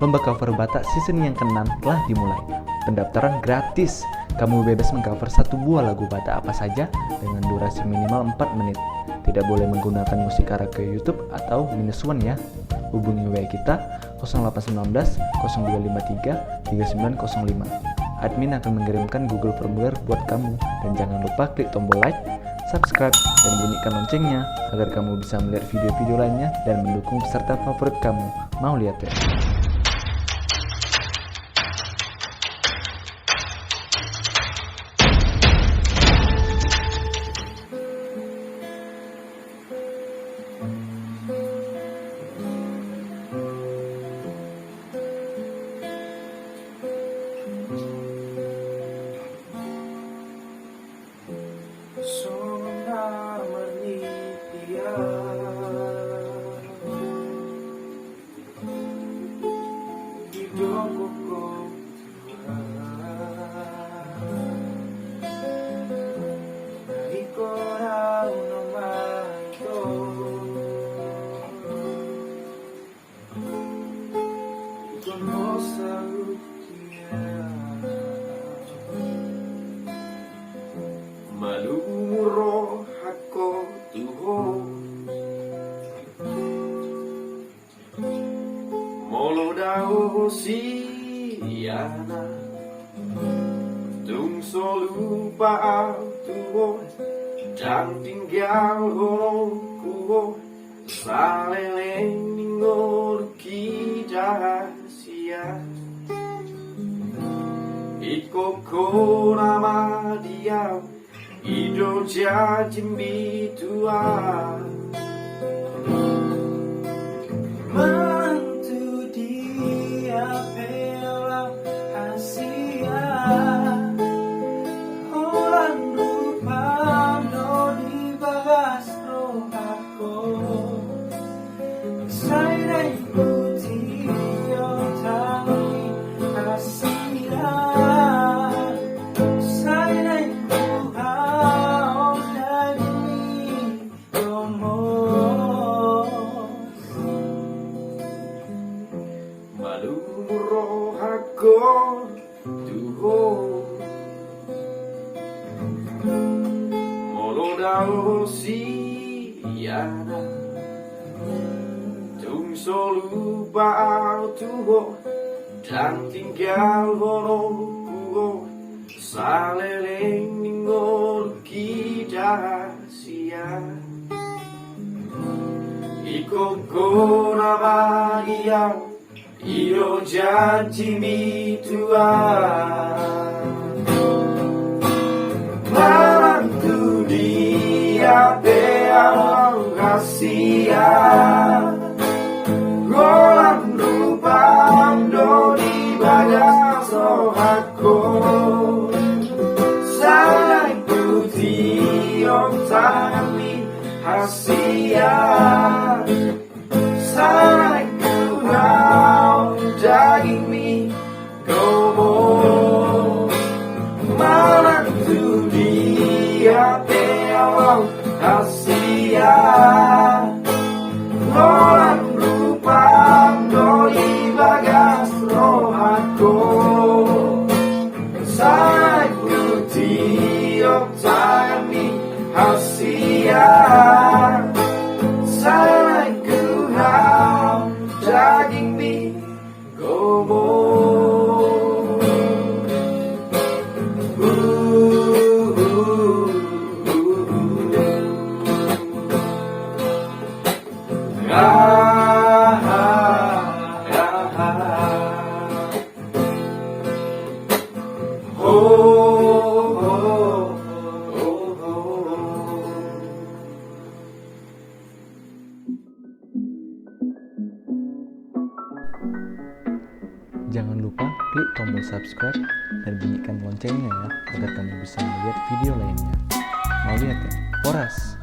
Lomba cover Batak season yang ke-6 telah dimulai. Pendaftaran gratis. Kamu bebas mengcover satu buah lagu Batak apa saja dengan durasi minimal 4 menit. Tidak boleh menggunakan musik karaoke YouTube atau -1 ya. Hubungi WA kita 0819 0253 3905. Admin akan mengirimkan Google Formulir buat kamu. Dan jangan lupa klik tombol like, subscribe, dan bunyikan loncengnya agar kamu bisa melihat video-video lainnya dan mendukung peserta favorit kamu. Mau lihat ya? Sona menipia hidupku dari korang nomaito conosa malumuro ako tuho molo daw siyana tung solupa tuho dan tinggal kuho sa leleng ningor kita sia ikoko nama dia Ido jajimbi tua mantu dia pela Asia Orang lupa no di bagas rohako Saya ikuti otani Asia malumuro ako tuho molo daw siyana tung solupa tuho dan tinggal kuho sa leleng ningol kita sia ikoko nama dia Io janji mi tua Marantu dia peang rahasia Golang rupang do di bagas rohako Saya ikuti otani hasia Saya daging mi gomo marantu dia peawang Asia Rolang rupang doi bagas rohako Saya ikuti otani hasia Saya ikuti daging mi gomo Jangan lupa klik tombol subscribe dan bunyikan loncengnya ya, agar kamu bisa melihat video lainnya. Mau lihat ya? Horas!